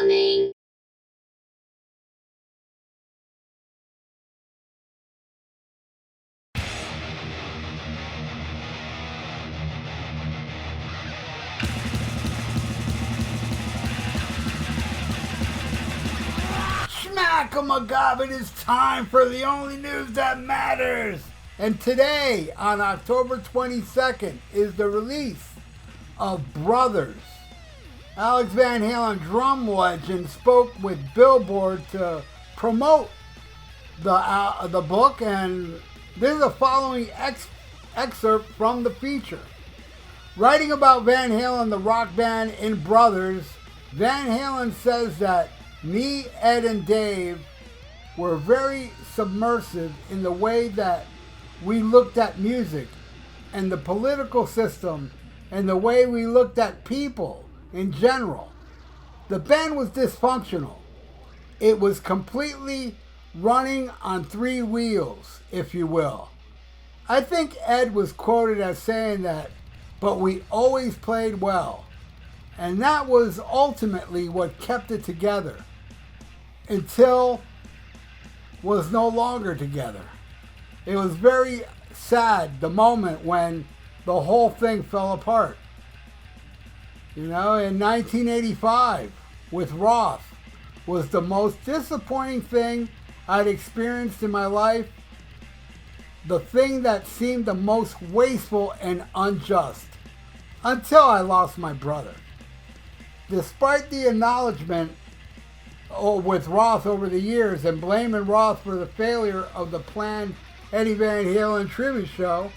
Warning. Schmack-a-magab, it is time for the only news that matters. And today, on October 22nd, is the release of Brothers. Alex Van Halen, drum legend, spoke with Billboard to promote the book, and this is a following excerpt from the feature. Writing about Van Halen, the rock band in Brothers, Van Halen says that me, Ed, and Dave were very submersive in the way that we looked at music and the political system and the way we looked at people in general. The band was dysfunctional. It was completely running on three wheels, if you will. I think Ed was quoted as saying that, but we always played well. And that was ultimately what kept it together until was no longer together. It was very sad, the moment when the whole thing fell apart. You know, in 1985 with ROTH was the most disappointing thing I'd experienced in my life. The thing that seemed the most wasteful and unjust until I lost my brother. Despite the acknowledgement with ROTH over the years and blaming ROTH for the failure of the planned Eddie Van Halen tribute show,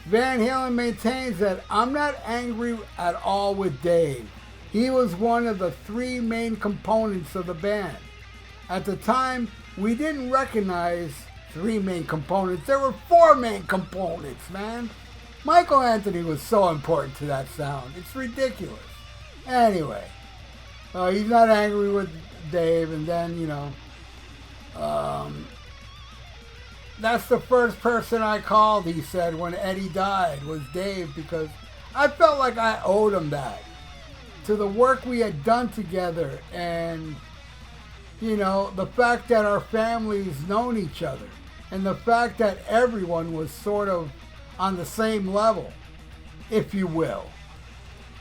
Van Halen maintains that I'm not angry at all with Dave. He was one of the three main components of the band. At the time, we didn't recognize three main components. There were four main components, man. Michael Anthony was so important to that sound. It's ridiculous. Anyway, he's not angry with Dave, and then, you know, that's the first person I called, he said, when Eddie died, was Dave, because I felt like I owed him that. To the work we had done together, and, you know, the fact that our families known each other, and the fact that everyone was sort of on the same level, if you will.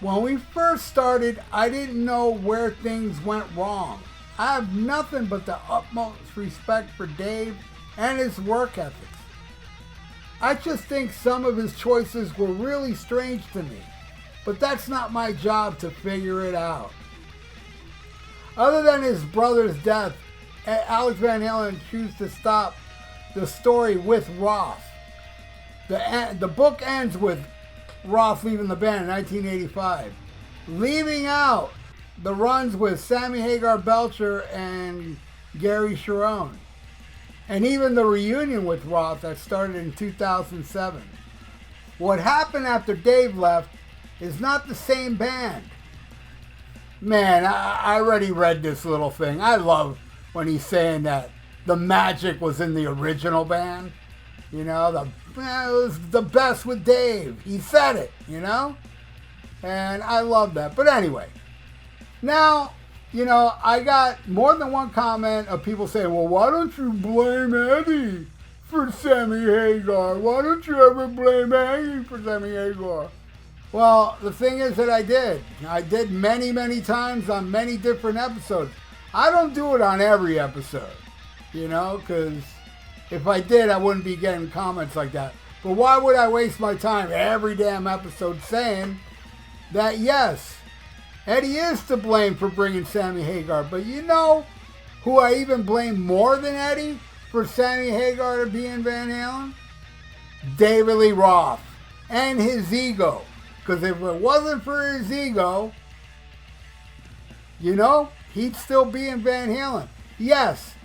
When we first started, I didn't know where things went wrong. I have nothing but the utmost respect for Dave and his work ethics. I just think some of his choices were really strange to me, but that's not my job to figure it out. Other than his brother's death, Alex Van Halen chose to stop the story with ROTH. The book ends with ROTH leaving the band in 1985, leaving out the runs with Sammy Hagar Belcher and Gary Sharon, and even the reunion with ROTH that started in 2007. What happened after Dave left is not the same band. Man, I already read this little thing. I love when he's saying that the magic was in the original band. You know, it was the best with Dave. He said it, you know? And I love that. But anyway, now, you know, I got more than one comment of people saying, well, why don't you blame Eddie for Sammy Hagar? Why don't you ever blame Eddie for Sammy Hagar? Well, the thing is that I did. I did many, many times on many different episodes. I don't do it on every episode, you know, because if I did, I wouldn't be getting comments like that. But why would I waste my time every damn episode saying that, yes, Eddie is to blame for bringing Sammy Hagar. But you know who I even blame more than Eddie for Sammy Hagar to be in Van Halen? David Lee Roth and his ego. Because if it wasn't for his ego, you know, he'd still be in Van Halen. Yes,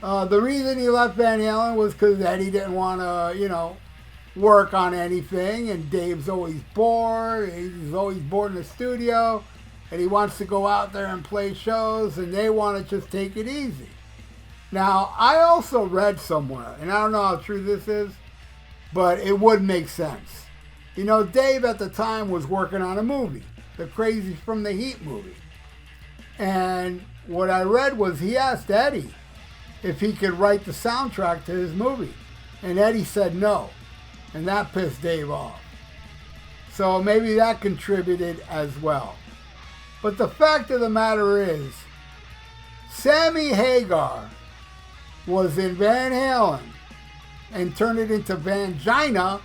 the reason he left Van Halen was because Eddie didn't want to, you know, work on anything. And Dave's always bored. He's always bored in the studio. And he wants to go out there and play shows. And they want to just take it easy. Now, I also read somewhere, and I don't know how true this is, but it would make sense. You know, Dave at the time was working on a movie, the Crazy from the Heat movie. And what I read was he asked Eddie if he could write the soundtrack to his movie. And Eddie said no. And that pissed Dave off. So maybe that contributed as well. But the fact of the matter is, Sammy Hagar was in Van Halen and turned it into Vangina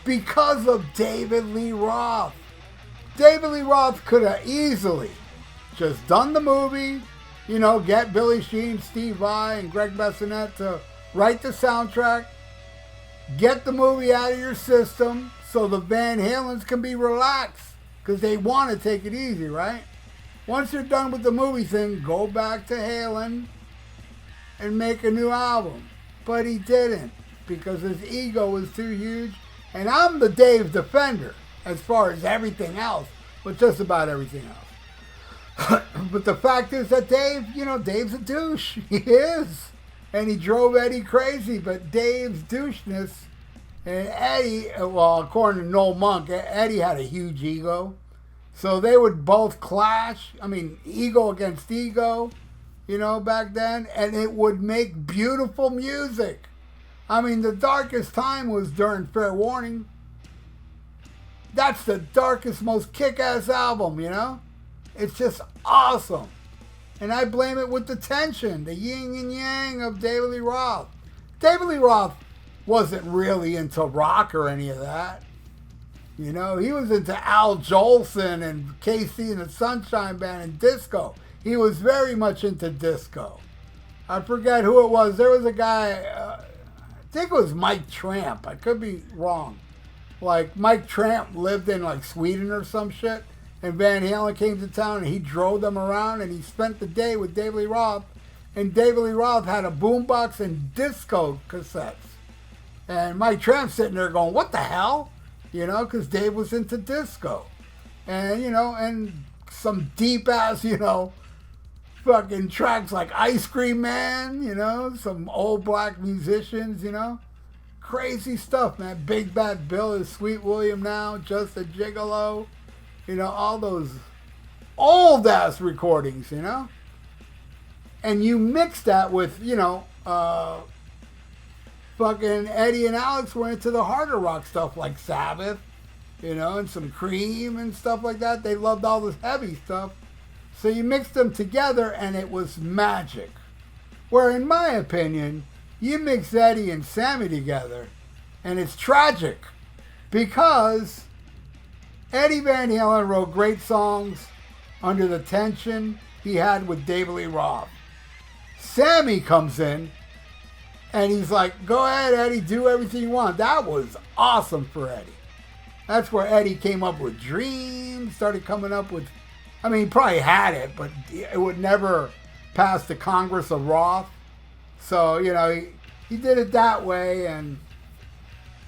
because of David Lee Roth. David Lee Roth could have easily just done the movie, you know, get Billy Sheehan, Steve Vai, and Greg Bissonette to write the soundtrack, get the movie out of your system so the Van Halens can be relaxed because they want to take it easy, right? Once you're done with the movie thing, go back to Halen and make a new album. But he didn't because his ego was too huge. And I'm the Dave defender as far as everything else, but just about everything else. But the fact is that Dave, you know, Dave's a douche. He is. And he drove Eddie crazy. But Dave's doucheness and Eddie, well, according to Noel Monk, Eddie had a huge ego. So they would both clash. I mean, ego against ego, you know, back then. And it would make beautiful music. I mean, the darkest time was during Fair Warning. That's the darkest, most kick-ass album, you know? It's just awesome. And I blame it with the tension, the yin and yang of David Lee Roth. David Lee Roth wasn't really into rock or any of that. You know, he was into Al Jolson and KC and the Sunshine Band and disco. He was very much into disco. I forget who it was. There was a guy, I think it was Mike Tramp. I could be wrong. Like, Mike Tramp lived in, like, Sweden or some shit. And Van Halen came to town and he drove them around and he spent the day with David Lee Roth. And David Lee Roth had a boombox and disco cassettes. And Mike Tramp sitting there going, what the hell? You know, because Dave was into disco. And, you know, and some deep-ass, you know, fucking tracks like Ice Cream Man, you know, some old black musicians, you know. Crazy stuff, man. Big Bad Bill is Sweet William Now, Just a Gigolo. You know, all those old-ass recordings, you know. And you mix that with, you know, fucking Eddie and Alex were into the harder rock stuff like Sabbath, you know, and some Cream and stuff like that. They loved all this heavy stuff. So you mixed them together and it was magic. Where in my opinion, you mix Eddie and Sammy together and it's tragic because Eddie Van Halen wrote great songs under the tension he had with David Lee Roth. Sammy comes in and he's like, go ahead, Eddie, do everything you want. That was awesome for Eddie. That's where Eddie came up with Dreams, started coming up with, I mean, he probably had it, but it would never pass the Congress of Roth. So, you know, he did it that way, and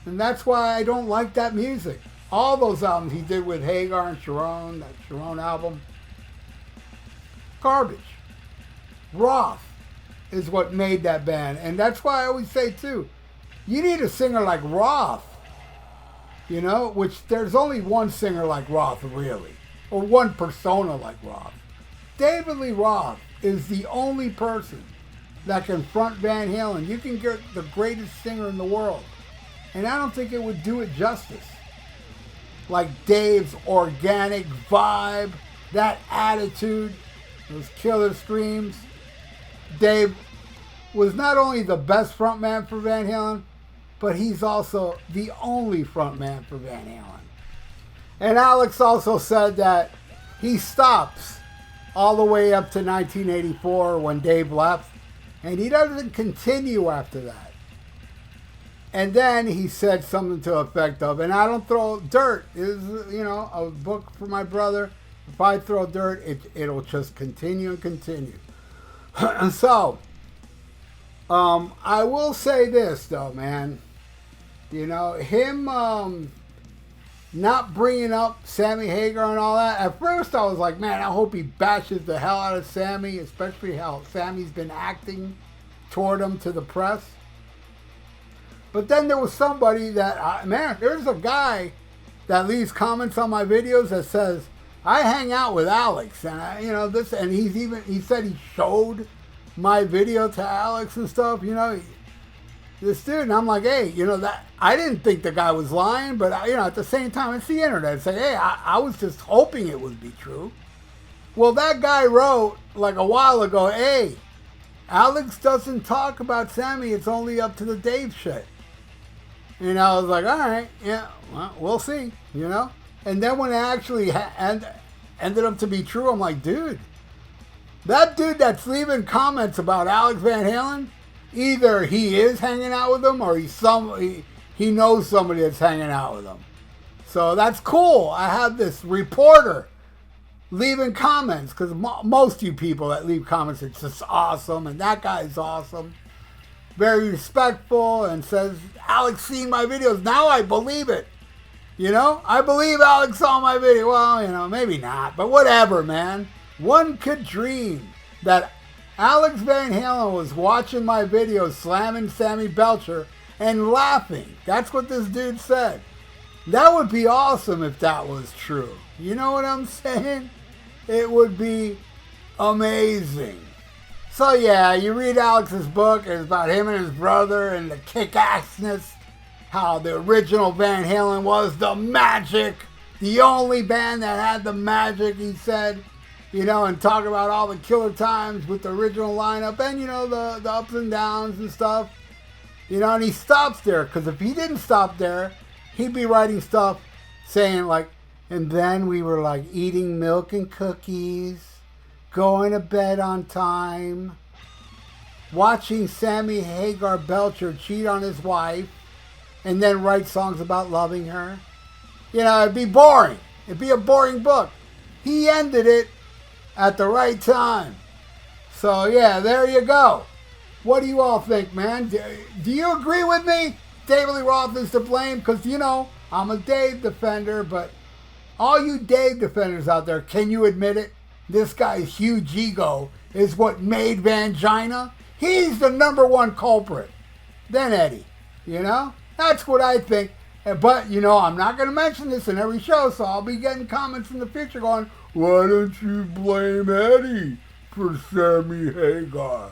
that's why I don't like that music. All those albums he did with Hagar and Sharon, that Sharon album, garbage. Roth is what made that band. And that's why I always say, too, you need a singer like Roth, you know, which there's only one singer like Roth, really, or one persona like Roth. David Lee Roth is the only person that can front Van Halen. You can get the greatest singer in the world, and I don't think it would do it justice. Like Dave's organic vibe, that attitude, those killer screams. Dave was not only the best frontman for Van Halen, but he's also the only frontman for Van Halen. And Alex also said that he stops all the way up to 1984 when Dave left, and he doesn't continue after that. And then he said something to the effect of, and I don't throw dirt. Is, you know, a book for my brother. If I throw dirt, it'll just continue and continue. And so, I will say this, though, man. You know, him not bringing up Sammy Hagar and all that. At first, I was like, man, I hope he bashes the hell out of Sammy, especially how Sammy's been acting toward him to the press. But then there was somebody that, man, there's a guy that leaves comments on my videos that says, I hang out with Alex, and and he said he showed my video to Alex and stuff, this dude, and I'm like, hey, that I didn't think the guy was lying, but at the same time, it's the internet. It's like, hey, I was just hoping it would be true. Well, that guy wrote like a while ago, hey, Alex doesn't talk about Sammy. It's only up to the Dave shit. And I was like, all right, yeah, well, we'll see, And then when it actually ended up to be true, I'm like, dude, that dude that's leaving comments about Alex Van Halen, either he is hanging out with him or he knows somebody that's hanging out with him. So that's cool. I have this reporter leaving comments, because most of you people that leave comments, it's just awesome, and that guy's awesome. Very respectful, and says, Alex seen my videos. Now I believe it. I believe Alex saw my video. Well, maybe not, but whatever, man. One could dream that Alex Van Halen was watching my videos slamming Sammy Belcher and laughing. That's what this dude said. That would be awesome if that was true. You know what I'm saying? It would be amazing. So yeah, you read Alex's book, it's about him and his brother and the kick-assness, how the original Van Halen was the magic, the only band that had the magic, he said, and talk about all the killer times with the original lineup and, the ups and downs and stuff, and he stops there, because if he didn't stop there, he'd be writing stuff saying like, and then we were like eating milk and cookies, going to bed on time, watching Sammy Hagar Belcher cheat on his wife, and then write songs about loving her. It'd be boring. It'd be a boring book. He ended it at the right time. So yeah, there you go. What do you all think, man? Do you agree with me? David Lee Roth is to blame, because, I'm a Dave defender, but all you Dave defenders out there, can you admit it? This guy's huge ego is what made Vangina. He's the number one culprit. Then Eddie, That's what I think. But, I'm not going to mention this in every show, so I'll be getting comments in the future going, why don't you blame Eddie for Sammy Hagar?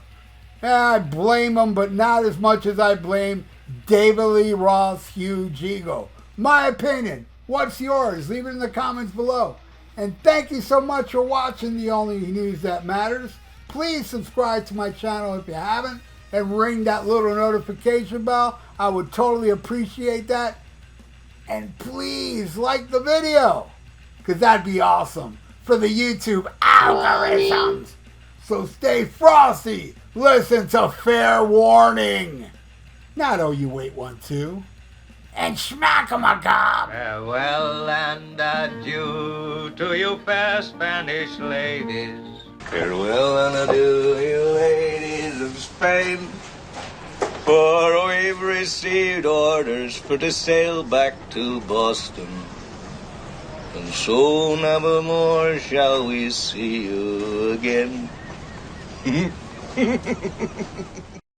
I blame him, but not as much as I blame David Lee Roth's huge ego. My opinion. What's yours? Leave it in the comments below. And thank you so much for watching The Only News That Matters. Please subscribe to my channel if you haven't, and ring that little notification bell. I would totally appreciate that. And please like the video, because that'd be awesome for the YouTube algorithms. So stay frosty. Listen to Fair Warning. Now don't you wait 1, 2. And smack 'em a gob. Farewell and adieu to you fair Spanish ladies. Farewell and adieu, you ladies of Spain. For we've received orders for to sail back to Boston. And so never more shall we see you again.